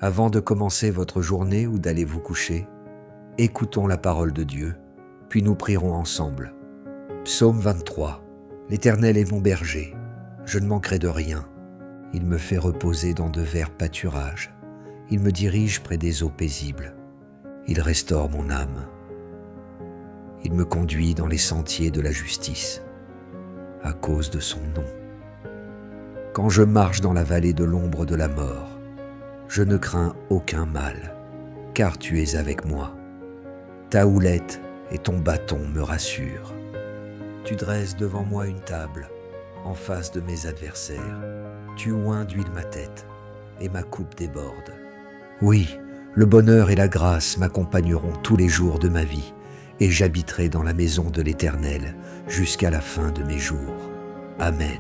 Avant de commencer votre journée ou d'aller vous coucher, écoutons la parole de Dieu, puis nous prierons ensemble. Psaume 23. L'Éternel est mon berger, je ne manquerai de rien. Il me fait reposer dans de verts pâturages. Il me dirige près des eaux paisibles. Il restaure mon âme. Il me conduit dans les sentiers de la justice, à cause de son nom. Quand je marche dans la vallée de l'ombre de la mort, je ne crains aucun mal, car tu es avec moi. Ta houlette et ton bâton me rassurent. Tu dresses devant moi une table, en face de mes adversaires. Tu oins d'huile ma tête, et ma coupe déborde. Oui, le bonheur et la grâce m'accompagneront tous les jours de ma vie, et j'habiterai dans la maison de l'Éternel jusqu'à la fin de mes jours. Amen.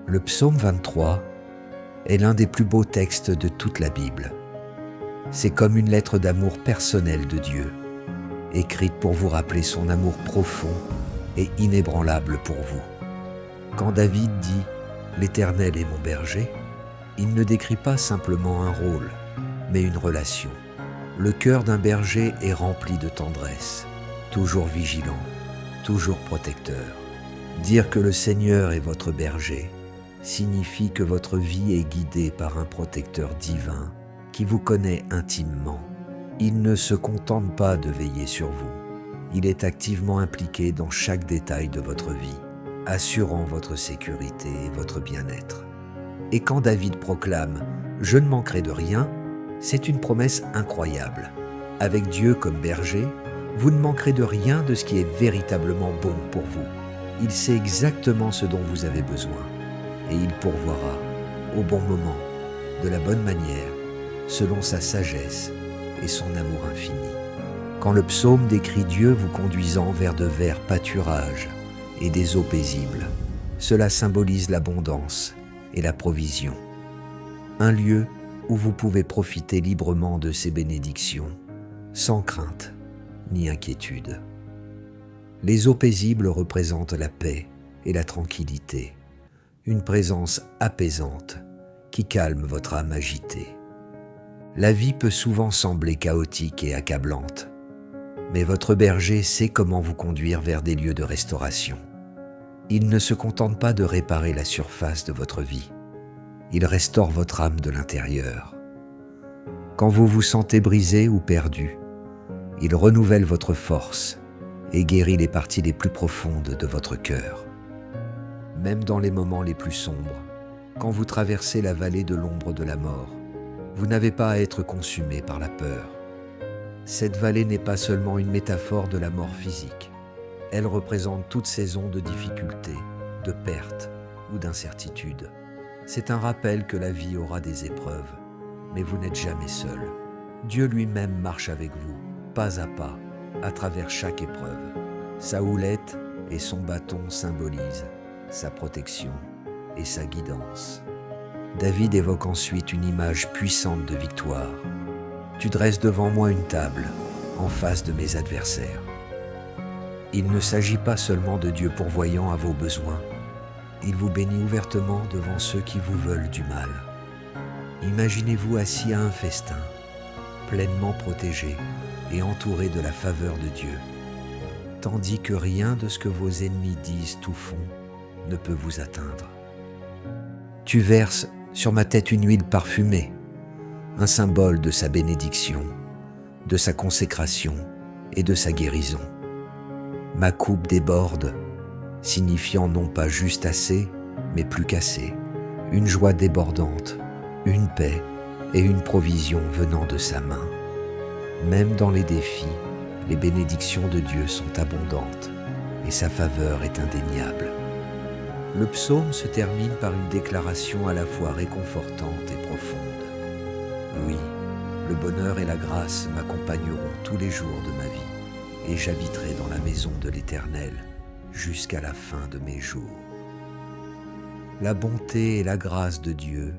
Le psaume 23 est l'un des plus beaux textes de toute la Bible. C'est comme une lettre d'amour personnelle de Dieu, écrite pour vous rappeler son amour profond et inébranlable pour vous. Quand David dit « L'Éternel est mon berger », il ne décrit pas simplement un rôle, mais une relation. Le cœur d'un berger est rempli de tendresse, toujours vigilant, toujours protecteur. Dire que le Seigneur est votre berger signifie que votre vie est guidée par un protecteur divin qui vous connaît intimement. Il ne se contente pas de veiller sur vous. Il est activement impliqué dans chaque détail de votre vie, assurant votre sécurité et votre bien-être. Et quand David proclame « Je ne manquerai de rien », c'est une promesse incroyable. Avec Dieu comme berger, vous ne manquerez de rien de ce qui est véritablement bon pour vous. Il sait exactement ce dont vous avez besoin et il pourvoira au bon moment, de la bonne manière, selon sa sagesse et son amour infini. Quand le psaume décrit Dieu vous conduisant vers de verts pâturages et des eaux paisibles, cela symbolise l'abondance et la provision. Un lieu où vous pouvez profiter librement de ses bénédictions, sans crainte ni inquiétude. Les eaux paisibles représentent la paix et la tranquillité, une présence apaisante qui calme votre âme agitée. La vie peut souvent sembler chaotique et accablante, mais votre berger sait comment vous conduire vers des lieux de restauration. Il ne se contente pas de réparer la surface de votre vie, il restaure votre âme de l'intérieur. Quand vous vous sentez brisé ou perdu, il renouvelle votre force et guérit les parties les plus profondes de votre cœur. Même dans les moments les plus sombres, quand vous traversez la vallée de l'ombre de la mort, vous n'avez pas à être consumé par la peur. Cette vallée n'est pas seulement une métaphore de la mort physique. Elle représente toute saison de difficultés, de pertes ou d'incertitudes. C'est un rappel que la vie aura des épreuves, mais vous n'êtes jamais seul. Dieu lui-même marche avec vous, pas à pas, à travers chaque épreuve. Sa houlette et son bâton symbolisent sa protection et sa guidance. David évoque ensuite une image puissante de victoire. Tu dresses devant moi une table, en face de mes adversaires. Il ne s'agit pas seulement de Dieu pourvoyant à vos besoins. Il vous bénit ouvertement devant ceux qui vous veulent du mal. Imaginez-vous assis à un festin, pleinement protégé et entouré de la faveur de Dieu, tandis que rien de ce que vos ennemis disent ou font ne peut vous atteindre. Tu verses sur ma tête une huile parfumée, un symbole de sa bénédiction, de sa consécration et de sa guérison. Ma coupe déborde, signifiant non pas juste assez, mais plus qu'assez, une joie débordante, une paix et une provision venant de sa main. Même dans les défis, les bénédictions de Dieu sont abondantes et sa faveur est indéniable. Le psaume se termine par une déclaration à la fois réconfortante et profonde. Oui, le bonheur et la grâce m'accompagneront tous les jours de ma vie et j'habiterai dans la maison de l'Éternel jusqu'à la fin de mes jours. La bonté et la grâce de Dieu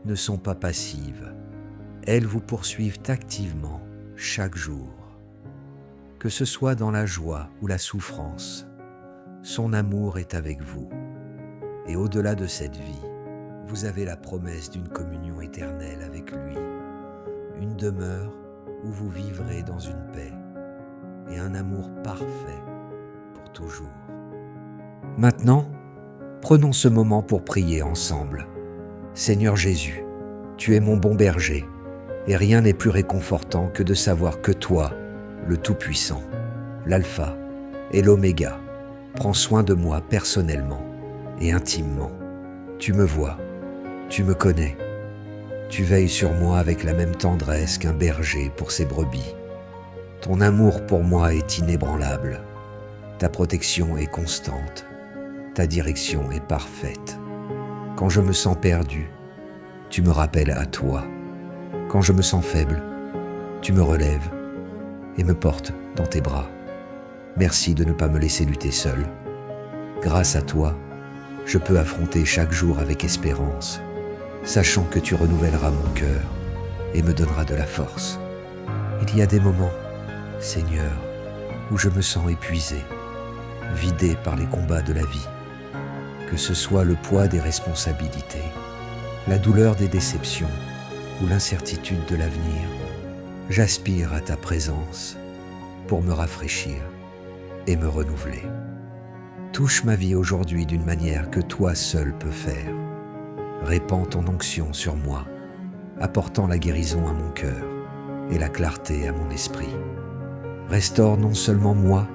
ne sont pas passives. Elles vous poursuivent activement chaque jour. Que ce soit dans la joie ou la souffrance, son amour est avec vous. Et au-delà de cette vie, vous avez la promesse d'une communion éternelle avec lui. une demeure où vous vivrez dans une paix et un amour parfait pour toujours. Maintenant, prenons ce moment pour prier ensemble. Seigneur Jésus, tu es mon bon berger, et rien n'est plus réconfortant que de savoir que toi, le Tout-Puissant, l'Alpha et l'Oméga, prends soin de moi personnellement et intimement. Tu me vois, tu me connais, tu veilles sur moi avec la même tendresse qu'un berger pour ses brebis. Ton amour pour moi est inébranlable, ta protection est constante, ta direction est parfaite. Quand je me sens perdu, tu me rappelles à toi. Quand je me sens faible, tu me relèves et me portes dans tes bras. Merci de ne pas me laisser lutter seul. Grâce à toi, je peux affronter chaque jour avec espérance, sachant que tu renouvelleras mon cœur et me donneras de la force. Il y a des moments, Seigneur, où je me sens épuisé, vidé par les combats de la vie. Que ce soit le poids des responsabilités, la douleur des déceptions ou l'incertitude de l'avenir, j'aspire à ta présence pour me rafraîchir et me renouveler. Touche ma vie aujourd'hui d'une manière que toi seul peux faire. Répands ton onction sur moi, apportant la guérison à mon cœur et la clarté à mon esprit. Restaure non seulement moi,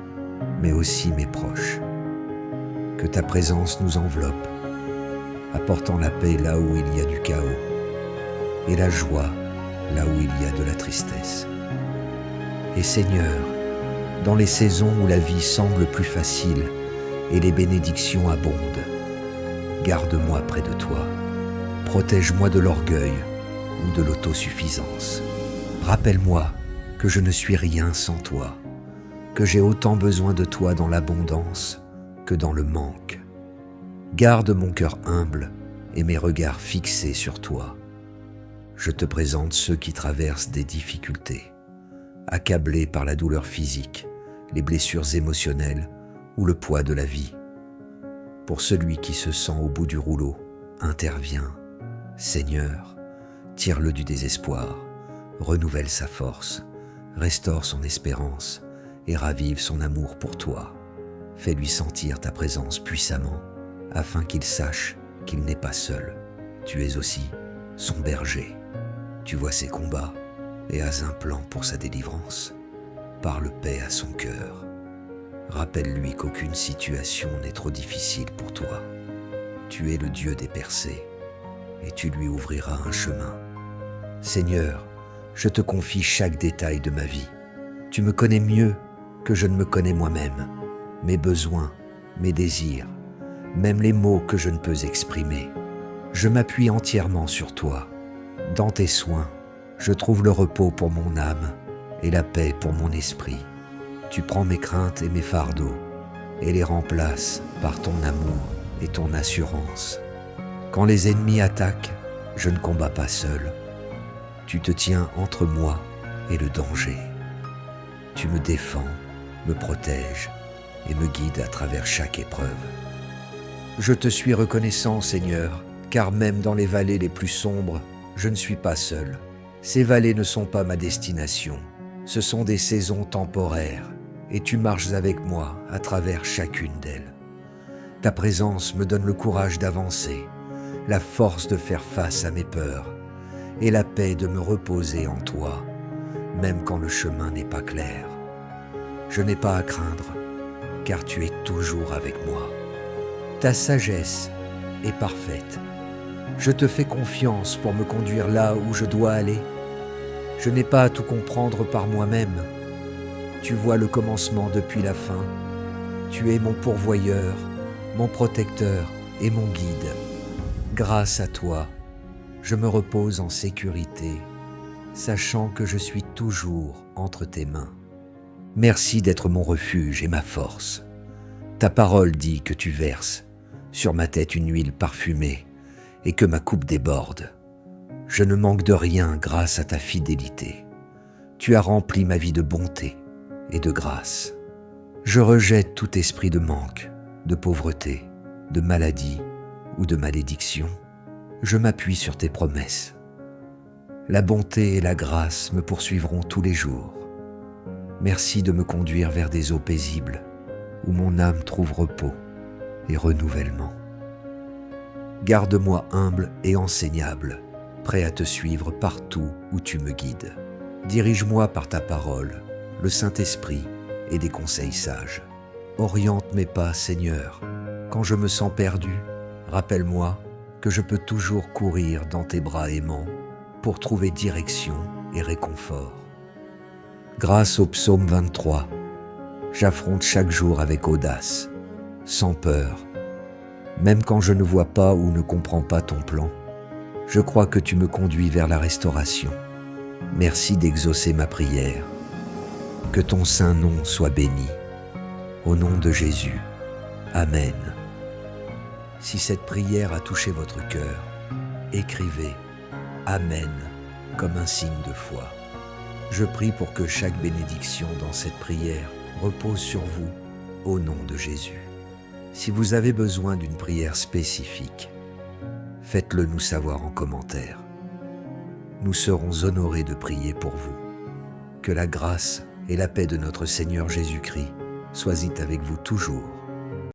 mais aussi mes proches. Que ta présence nous enveloppe, apportant la paix là où il y a du chaos et la joie là où il y a de la tristesse. Et Seigneur, dans les saisons où la vie semble plus facile et les bénédictions abondent, garde-moi près de toi, protège-moi de l'orgueil ou de l'autosuffisance. Rappelle-moi que je ne suis rien sans toi, que j'ai autant besoin de toi dans l'abondance que dans le manque. Garde mon cœur humble et mes regards fixés sur toi. Je te présente ceux qui traversent des difficultés, accablés par la douleur physique, les blessures émotionnelles ou le poids de la vie. Pour celui qui se sent au bout du rouleau, interviens. Seigneur, tire-le du désespoir, renouvelle sa force, restaure son espérance et ravive son amour pour toi. Fais-lui sentir ta présence puissamment, afin qu'il sache qu'il n'est pas seul. Tu es aussi son berger. Tu vois ses combats et as un plan pour sa délivrance. Parle paix à son cœur. Rappelle-lui qu'aucune situation n'est trop difficile pour toi. Tu es le Dieu des percées et tu lui ouvriras un chemin. Seigneur, je te confie chaque détail de ma vie. Tu me connais mieux que je ne me connais moi-même. Mes besoins, mes désirs, même les mots que je ne peux exprimer. Je m'appuie entièrement sur toi. Dans tes soins, je trouve le repos pour mon âme et la paix pour mon esprit. Tu prends mes craintes et mes fardeaux et les remplaces par ton amour et ton assurance. Quand les ennemis attaquent, je ne combats pas seul. Tu te tiens entre moi et le danger. Tu me défends, me protèges et me guides à travers chaque épreuve. Je te suis reconnaissant, Seigneur, car même dans les vallées les plus sombres, je ne suis pas seul. Ces vallées ne sont pas ma destination, ce sont des saisons temporaires, et tu marches avec moi à travers chacune d'elles. Ta présence me donne le courage d'avancer, la force de faire face à mes peurs, et la paix de me reposer en toi, même quand le chemin n'est pas clair. Je n'ai pas à craindre, car tu es toujours avec moi. Ta sagesse est parfaite. Je te fais confiance pour me conduire là où je dois aller. Je n'ai pas à tout comprendre par moi-même. Tu vois le commencement depuis la fin. Tu es mon pourvoyeur, mon protecteur et mon guide. Grâce à toi, je me repose en sécurité, sachant que je suis toujours entre tes mains. Merci d'être mon refuge et ma force. Ta parole dit que tu verses sur ma tête une huile parfumée et que ma coupe déborde. Je ne manque de rien grâce à ta fidélité. Tu as rempli ma vie de bonté et de grâce. Je rejette tout esprit de manque, de pauvreté, de maladie ou de malédiction. Je m'appuie sur tes promesses. La bonté et la grâce me poursuivront tous les jours. Merci de me conduire vers des eaux paisibles, où mon âme trouve repos et renouvellement. Garde-moi humble et enseignable, prêt à te suivre partout où tu me guides. Dirige-moi par ta parole, le Saint-Esprit et des conseils sages. Oriente mes pas, Seigneur. Quand je me sens perdu, rappelle-moi que je peux toujours courir dans tes bras aimants pour trouver direction et réconfort. Grâce au psaume 23, j'affronte chaque jour avec audace, sans peur. Même quand je ne vois pas ou ne comprends pas ton plan, je crois que tu me conduis vers la restauration. Merci d'exaucer ma prière. Que ton saint nom soit béni. Au nom de Jésus. Amen. Si cette prière a touché votre cœur, écrivez « Amen » comme un signe de foi. Je prie pour que chaque bénédiction dans cette prière repose sur vous, au nom de Jésus. Si vous avez besoin d'une prière spécifique, faites-le nous savoir en commentaire. Nous serons honorés de prier pour vous. Que la grâce et la paix de notre Seigneur Jésus-Christ soient avec vous toujours.